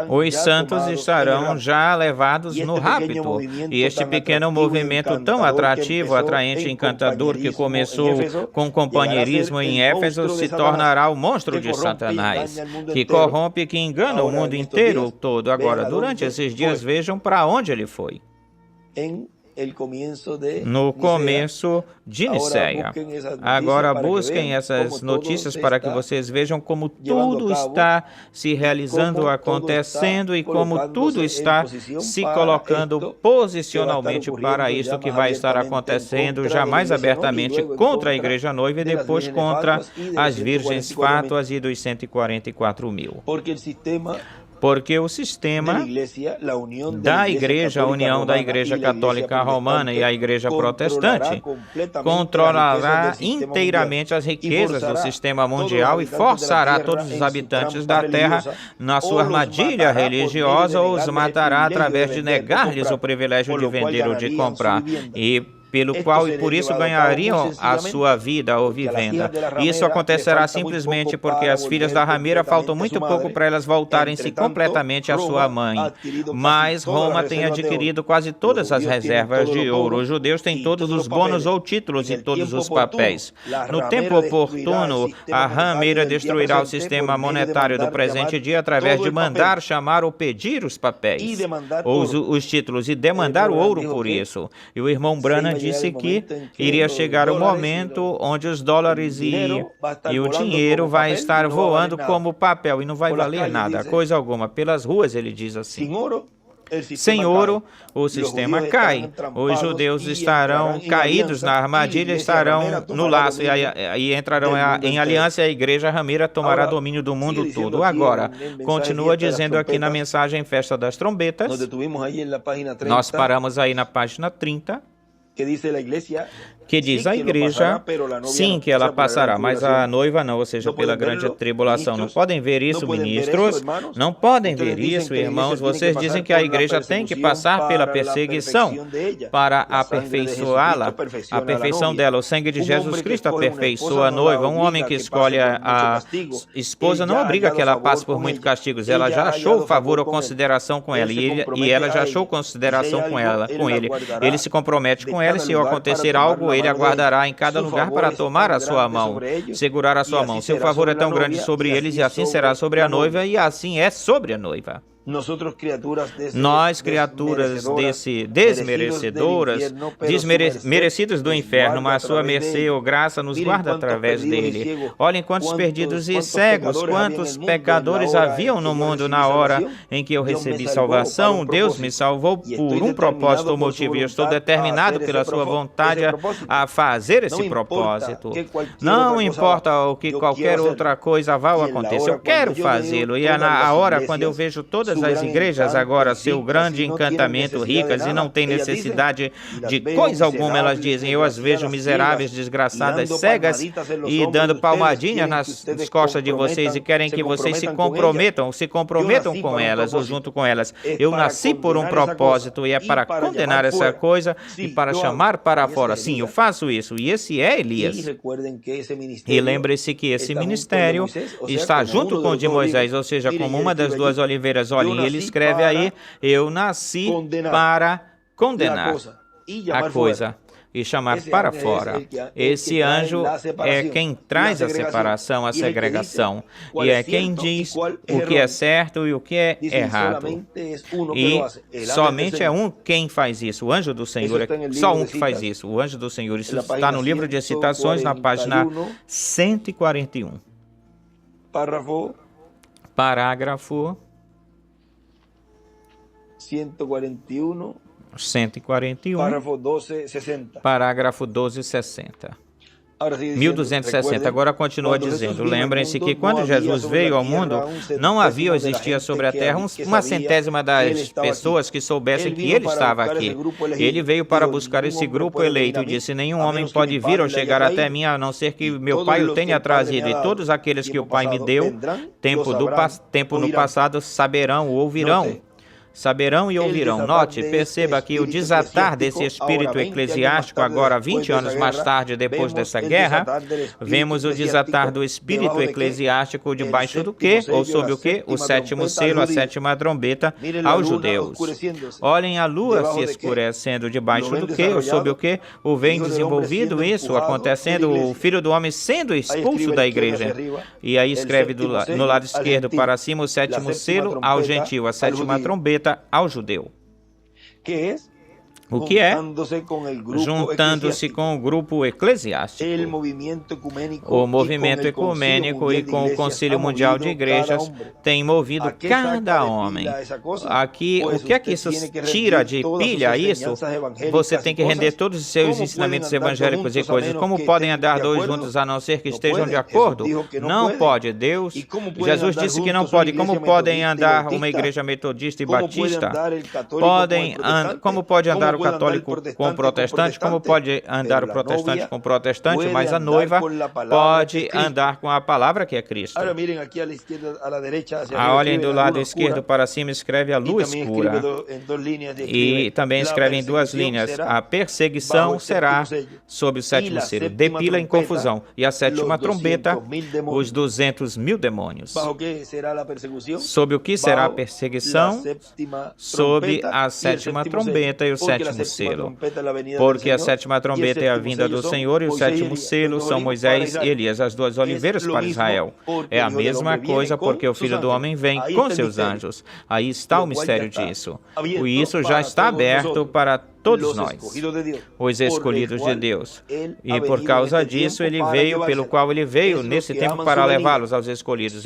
Os santos estarão já levados no rapto. E este pequeno movimento tão atrativo, atraente e encantador que começou com companheirismo em Éfeso se tornará o monstro de Satanás, que corrompe e que engana o mundo inteiro todo. Agora, durante esses dias, vejam para onde ele foi. No começo de Nicéia. Agora busquem essas notícias para que vocês vejam como tudo está se realizando, acontecendo e como tudo está se colocando posicionalmente para isso que vai estar acontecendo, jamais abertamente contra a igreja noiva e depois contra as virgens fátuas e dos 144.000. Porque o sistema da igreja, a união da igreja católica romana e a igreja protestante, controlará inteiramente as riquezas do sistema mundial e forçará todos os habitantes da terra na sua armadilha religiosa ou os matará através de negar-lhes o privilégio de vender ou de comprar. Pelo qual e por isso ganhariam a sua vida ou vivenda. Isso acontecerá simplesmente porque as filhas da rameira faltam muito pouco para elas voltarem-se completamente à sua mãe. Mas Roma tem adquirido quase todas as reservas de ouro. Os judeus têm todos os bônus ou títulos e todos os papéis. No tempo oportuno, a rameira destruirá o sistema monetário do presente dia através de mandar chamar ou pedir os papéis, ou os títulos, e demandar o ouro por isso. E o irmão Branham disse que iria chegar o momento onde os dólares e o dinheiro vai estar voando como papel e não vai valer nada, coisa alguma. Pelas ruas, ele diz assim. Sem ouro, o sistema cai. Os judeus estarão caídos na armadilha, estarão no laço e entrarão em aliança e a igreja rameira tomará domínio do mundo todo. Agora, continua dizendo aqui na mensagem Festa das Trombetas, nós paramos aí na página 30, que diz a igreja, sim, que ela passará, mas a noiva não, ou seja, pela grande tribulação. Não podem ver isso, ministros? Não podem ver isso, irmãos? Vocês dizem que a igreja tem que passar pela perseguição para aperfeiçoá-la, a perfeição dela. O sangue de Jesus Cristo aperfeiçoa a noiva. Um homem que escolhe a esposa não obriga que ela passe por muitos castigos. Ela já achou favor ou consideração com ela, e ela já achou consideração com ele. Ele se compromete com ela, e se acontecer algo, ele aguardará em cada lugar para tomar a sua mão, segurar a sua mão. Seu favor é tão grande sobre eles, e assim será sobre a noiva, e assim é sobre a noiva. Nós, criaturas desmerecidos do inferno, mas sua mercê ou graça nos guarda através dele. Olhem quantos perdidos e cegos, quantos pecadores haviam no mundo na hora em que eu recebi salvação. Deus me salvou por um propósito ou motivo, e eu estou determinado pela sua vontade a fazer esse propósito. Não importa o que qualquer outra coisa vá acontecer, eu quero fazê-lo. E é na hora quando eu vejo todas as igrejas agora, seu grande encantamento, ricas, e não tem necessidade de coisa alguma, elas dizem, eu as vejo miseráveis, desgraçadas, cegas, e dando palmadinha nas costas de vocês, e querem que vocês se comprometam com elas, ou junto com elas. Eu nasci por um propósito, e é para condenar essa coisa, e para chamar para fora. Sim, eu faço isso, e esse é Elias. E lembre-se que esse ministério está junto com o de Moisés, ou seja, como uma das duas oliveiras. Olhem, ele escreve aí, eu nasci para condenar a coisa e chamar para fora. Esse anjo é quem traz a separação, a segregação, e é quem diz o que é certo e o que é errado. E somente é um quem faz isso. O anjo do Senhor é só um que faz isso. O anjo do Senhor. Isso está no livro de Citações, na página 141. Parágrafo 141, parágrafo 1260. 1260. Agora continua dizendo, lembrem-se que quando Jesus veio ao mundo, não havia ou existia sobre a terra uma centésima das pessoas que soubessem que ele estava aqui. Ele veio para buscar esse grupo eleito e disse, nenhum homem pode vir ou chegar até mim, a não ser que meu Pai o tenha trazido, e todos aqueles que o Pai me deu, tempo no passado, saberão ou ouvirão saberão e ouvirão. Note, perceba que o desatar desse espírito eclesiástico, agora 20 anos mais tarde, depois dessa guerra, vemos o desatar do espírito eclesiástico debaixo do quê? Ou sob o quê? O sétimo selo, a sétima trombeta aos judeus. Olhem a lua se escurecendo debaixo do quê? Ou sob o quê? O bem desenvolvido, isso acontecendo, o Filho do Homem sendo expulso da igreja. E aí escreve no lado esquerdo para cima o sétimo selo ao gentil, a sétima trombeta ao judeu. O que é? Juntando-se com o grupo eclesiástico, o movimento ecumênico e com o Concílio Mundial de Igrejas tem movido cada homem. Aqui, o que é que isso tira de pilha? Isso, você tem que render todos os seus ensinamentos evangélicos e coisas. Como podem andar dois juntos a não ser que estejam de acordo? Não pode. Jesus disse que não pode. Como podem andar uma igreja metodista e batista? Como pode andar o católico com o protestante? Como pode andar o protestante com o protestante? Mas a noiva pode andar com a palavra que é Cristo. Olhem do lado esquerdo para cima, escreve a lua escura. E também escreve em duas linhas: a perseguição será sob o sétimo selo, depila em confusão. E a sétima trombeta, os 200.000 demônios. Sob o que será a perseguição? Sob a sétima trombeta e o sétimo selo. Porque a sétima trombeta é a vinda do Senhor e o sétimo selo são Moisés e Elias, as duas oliveiras para Israel. É a mesma coisa porque o Filho do Homem vem com seus anjos. Aí está o mistério disso. E isso já está aberto para todos nós, os escolhidos de Deus. E por causa disso, ele veio, pelo qual ele veio nesse tempo para levá-los aos escolhidos.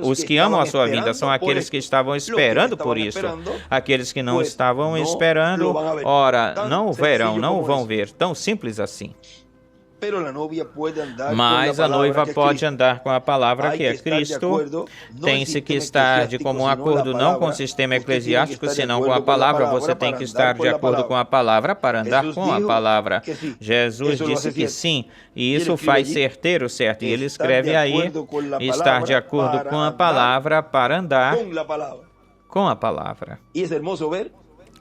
Os que amam a sua vinda são aqueles que estavam esperando por isso. Aqueles que não estavam esperando, ora, não o verão, não o vão ver. Tão simples assim. Mas a noiva pode andar com a palavra que é Cristo. Tem-se que estar de comum acordo não com o sistema eclesiástico, senão com a palavra. Você tem que estar de acordo com a palavra para andar com a palavra. Jesus disse que sim, e isso faz certeiro, certo? E ele escreve aí, estar de acordo com a palavra para andar com a palavra.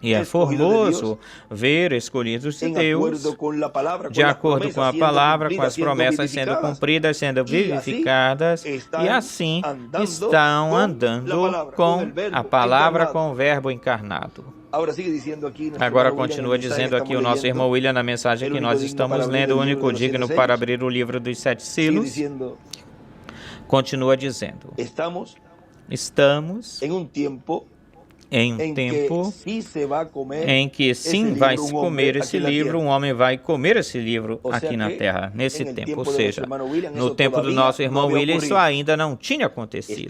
E é formoso ver escolhidos de Deus de acordo com a palavra, com as promessas sendo cumpridas, sendo vivificadas, e assim estão andando com a palavra, com o Verbo encarnado. Agora continua dizendo aqui o nosso irmão William na mensagem que nós estamos lendo, o único digno para abrir o livro dos 7 selos. Continua dizendo, estamos em um tempo em que sim vai se comer esse livro, um homem vai comer esse livro aqui na terra, nesse tempo. Ou seja, no tempo do nosso irmão William, isso ainda não tinha acontecido.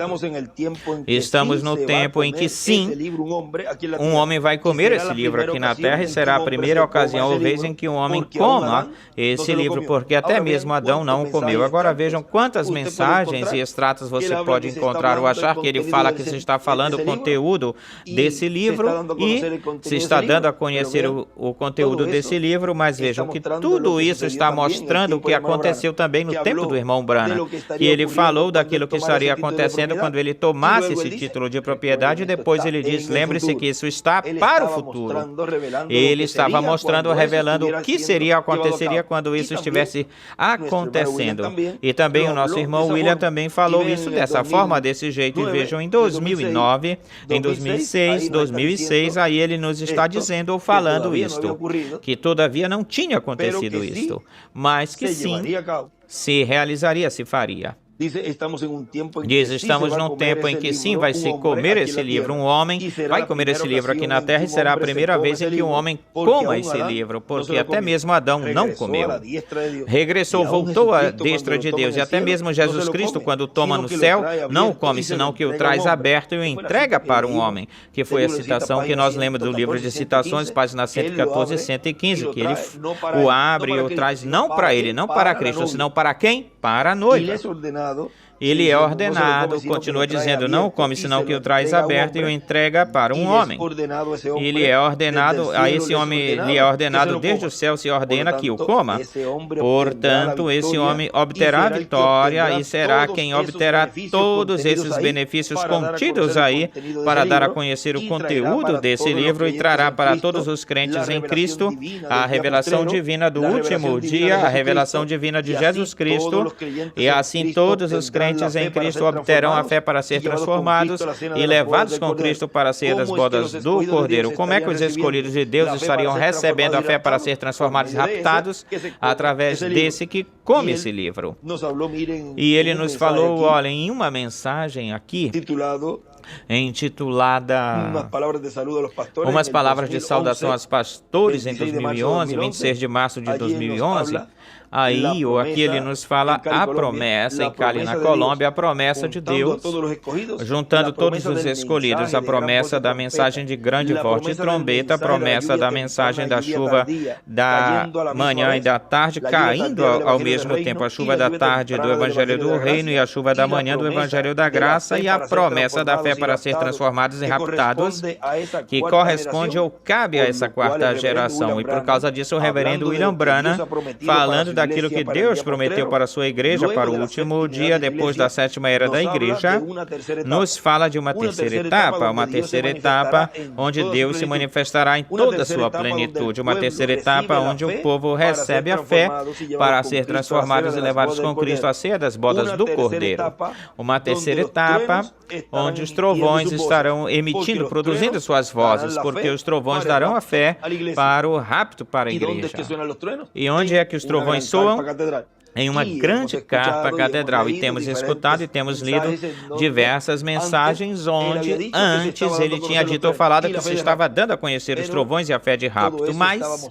Estamos no tempo em que sim, um homem vai comer esse livro aqui na terra e será a primeira ocasião ou vez em que um homem coma esse livro, porque até mesmo Adão não o comeu. Agora vejam quantas mensagens e extratos você pode encontrar ou achar que ele fala que se está falando o conteúdo desse livro e se está dando a conhecer o conteúdo desse livro, mas vejam que tudo isso está mostrando o que aconteceu também no tempo do irmão Branham, que ele falou daquilo que estaria acontecendo quando ele tomasse esse título de propriedade e depois ele diz, lembre-se que isso está para o futuro. Ele estava mostrando, revelando o que aconteceria quando isso estivesse acontecendo. E também o nosso irmão William também falou isso dessa forma, desse jeito. E vejam, em 2009, em 2006, aí ele nos está dizendo ou falando isto, que todavia não tinha acontecido isto, mas que sim, se realizaria, se faria. Diz, estamos num tempo em que sim vai se comer esse livro. Um homem vai comer esse livro aqui na terra e será a primeira vez em que um homem coma esse livro, porque até mesmo Adão não comeu. Regressou, voltou à destra de Deus, e até mesmo Jesus Cristo, quando toma no céu, não o come, senão que o traz aberto e o entrega para um homem, que foi a citação que nós lemos do livro de citações, páginas 114 e 115, que ele o abre e o traz não para ele, não para Cristo, senão para quem? Para a noiva. ele é ordenado, continua dizendo, não o come, senão que o traz aberto e o entrega para um homem. Ele é ordenado, a esse homem lhe é ordenado desde o céu, se ordena que o coma. Portanto, esse homem obterá vitória e será quem obterá todos esses benefícios contidos aí para dar a conhecer o conteúdo desse livro e trará para todos os crentes em Cristo a revelação divina do último dia, a revelação divina de Jesus Cristo, e assim todos os crentes em Cristo obterão a fé para ser transformados e levados com Cristo para a ceia das bodas do Cordeiro. Como é que os escolhidos de Deus estariam recebendo a fé para ser transformados e raptados? Através desse que come esse livro. E ele nos falou, olha, em uma mensagem aqui, intitulada Umas Palavras de Saudação aos Pastores em 2011, 26 de março de 2011, aí ou aqui ele nos fala a promessa em Cali, na Colômbia, a promessa de Deus, juntando todos os escolhidos, a promessa da mensagem de grande voz de trombeta, a promessa da mensagem da chuva da manhã e da tarde, caindo ao mesmo tempo a chuva da tarde do Evangelho do Reino e a chuva da manhã do Evangelho da Graça, e a promessa da fé para ser transformados e raptados, que corresponde ou cabe a essa quarta geração. E por causa disso, o reverendo William Branham, falando daquilo que Deus prometeu para a sua igreja para o último dia, depois da sétima era da igreja, nos fala de uma terceira etapa onde Deus se manifestará em toda a sua plenitude, uma terceira etapa onde o povo recebe a fé para ser transformados e levados com Cristo à ceia das bodas do Cordeiro. Uma terceira etapa onde os trovões estarão emitindo, produzindo suas vozes, porque os trovões darão a fé para o rapto para a igreja. E onde é que os trovões soam? Em uma grande carpa catedral. E temos escutado e temos lido diversas mensagens onde antes ele tinha dito ou falado que se estava dando a conhecer os trovões e a fé de rapto, mas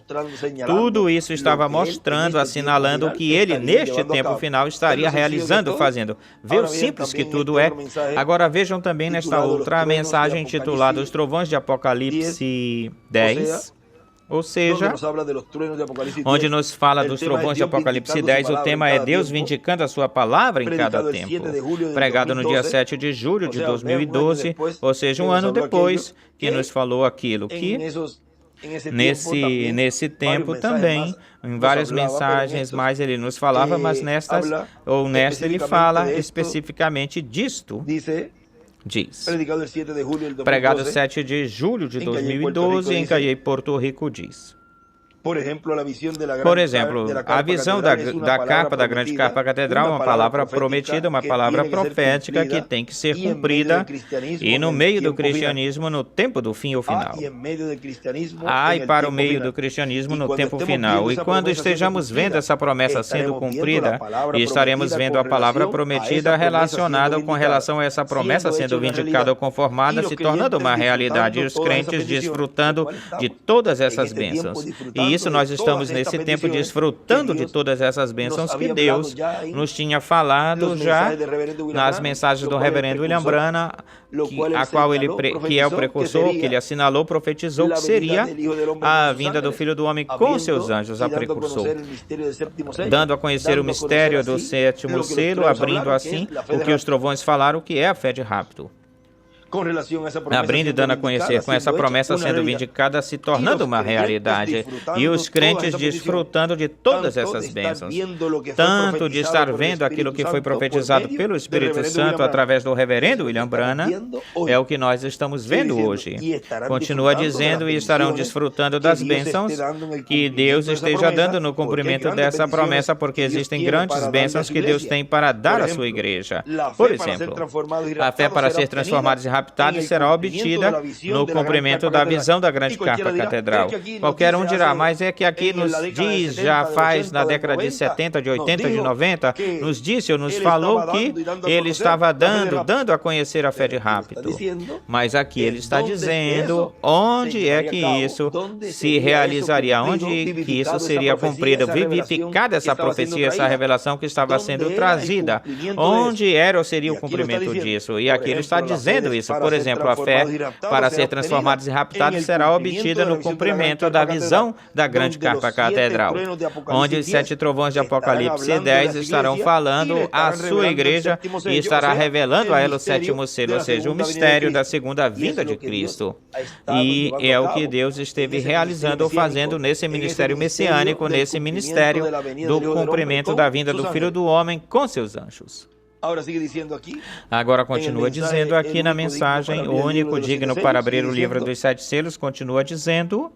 tudo isso estava mostrando, assinalando o que ele neste tempo final estaria realizando, fazendo. Vê o simples que tudo é. Agora vejam também nesta outra mensagem intitulada Os Trovões de Apocalipse 10, ou seja, onde nos fala dos trovões de Apocalipse 10, o tema é Deus vindicando a sua palavra em cada tempo. Pregado no dia 7 de julho de 2012, ou seja, um ano depois, que nos falou aquilo que nesse tempo também, em várias mensagens mais ele nos falava, mas nesta ele fala especificamente disto. Diz, pregado 7 de julho de 2012 em Cayey, Porto Rico, diz. Por exemplo, a visão da capa, da grande capa catedral, é uma palavra prometida, uma palavra profética que tem que ser cumprida, e no meio do cristianismo, no tempo do fim ou final. E para o meio do cristianismo, no tempo final. E quando estejamos vendo essa promessa sendo cumprida, e estaremos vendo a palavra prometida relacionada com relação a essa promessa sendo vindicada ou conformada, se tornando uma realidade, e os crentes desfrutando de todas essas bênçãos. E isso nós estamos nesse tempo desfrutando de todas essas bênçãos que Deus nos tinha falado já nas mensagens do reverendo William Branham, a qual que é o precursor, que ele assinalou, profetizou que seria a vinda do Filho do Homem com seus anjos, a precursor, dando a conhecer o mistério do sétimo selo, abrindo assim o que os trovões falaram, que é a fé de rapto. Abrindo e dando a conhecer, com essa promessa sendo vindicada, se tornando uma realidade, e os crentes desfrutando de todas essas bênçãos, tanto de estar vendo aquilo que foi profetizado pelo Espírito Santo através do reverendo William Branham, é o que nós estamos vendo hoje. Continua dizendo, e estarão desfrutando das bênçãos que Deus esteja dando no cumprimento dessa promessa, porque existem grandes bênçãos que Deus tem para dar à sua igreja. Por exemplo, a fé para ser transformados e raptada será obtida no cumprimento da visão da grande carpa catedral. Qualquer um dirá, mas é que aqui nos diz, já faz na década de 70, de 80, de 90, nos disse ou nos falou que ele estava dando a conhecer a fé de rapto. Mas aqui ele está dizendo onde é que isso se realizaria, onde que isso seria cumprido, vivificada essa profecia, essa revelação que estava sendo trazida, onde era ou seria o cumprimento disso. E aqui ele está dizendo isso isso. Por exemplo, a fé para ser transformados e raptados será obtida no cumprimento da visão da grande carpa catedral, onde os 7 trovões de Apocalipse 10 estarão falando à sua igreja e estará revelando a ela o 7º selo, ou seja, o mistério da segunda vinda de Cristo. E é o que Deus esteve realizando ou fazendo nesse ministério messiânico, nesse ministério do cumprimento da vinda do Filho do Homem com seus anjos. Agora continua dizendo aqui na mensagem, o único digno para abrir o livro dos 7 selos, continua dizendo...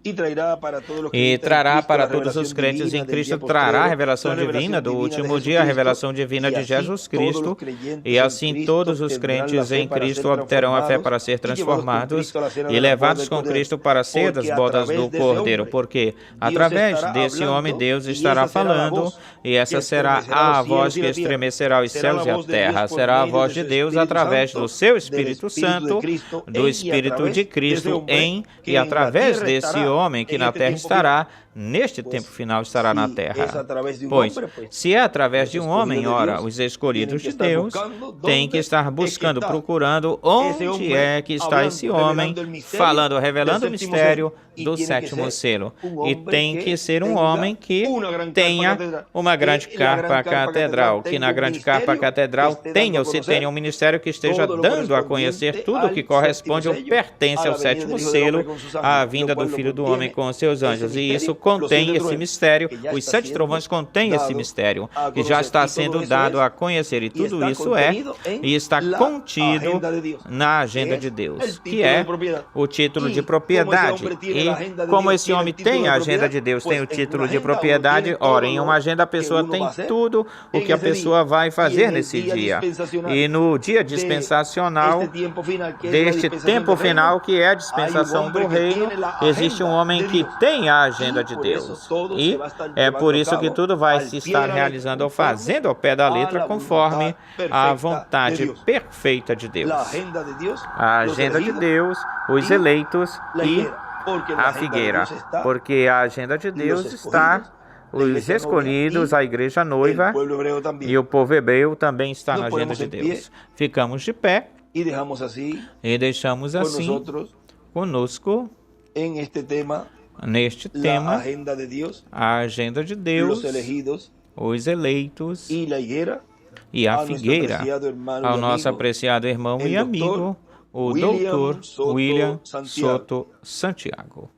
E trará para todos os crentes em Cristo, trará a revelação divina do último dia, a revelação divina de Jesus Cristo, e assim todos os crentes em Cristo obterão a fé para ser transformados e levados com Cristo para a ceia das bodas do Cordeiro, porque através desse homem Deus estará falando, e essa será a voz que estremecerá os céus e a terra, será a voz de Deus através do seu Espírito Santo, do Espírito de Cristo em e através desse homem que na terra estará, neste tempo final estará na terra. Pois, se é através de um homem, ora, os escolhidos de Deus têm que estar buscando, procurando onde é que está esse homem, falando, revelando o mistério do 7º selo. E tem que ser um homem que tenha uma grande carpa catedral, que na grande carpa catedral tenha ou se tenha um ministério que esteja dando a conhecer tudo o que corresponde ou pertence ao 7º selo, à vinda do Filho do Homem com os seus anjos. E isso contém esse mistério, os 7 trovões contêm esse mistério, que já está sendo dado a conhecer, e tudo isso e está contido na agenda de Deus, que é o título de propriedade. E como esse homem tem a agenda de Deus, tem o título de propriedade, ora, em uma agenda a pessoa tem tudo o que a pessoa vai fazer nesse dia. E no dia dispensacional, deste tempo final, que é a dispensação do reino, existe um homem que tem a agenda de Deus. E é por isso que tudo vai se estar realizando ou fazendo ao pé da letra conforme a vontade perfeita de Deus. A agenda de Deus, os eleitos e a figueira. Porque a agenda de Deus está... Os escolhidos, a igreja noiva e o povo hebreu também está na agenda de Deus. Ficamos de pé e deixamos assim conosco neste tema a agenda de Deus, os eleitos e a figueira, ao nosso apreciado irmão e amigo, o Dr. William Soto Santiago.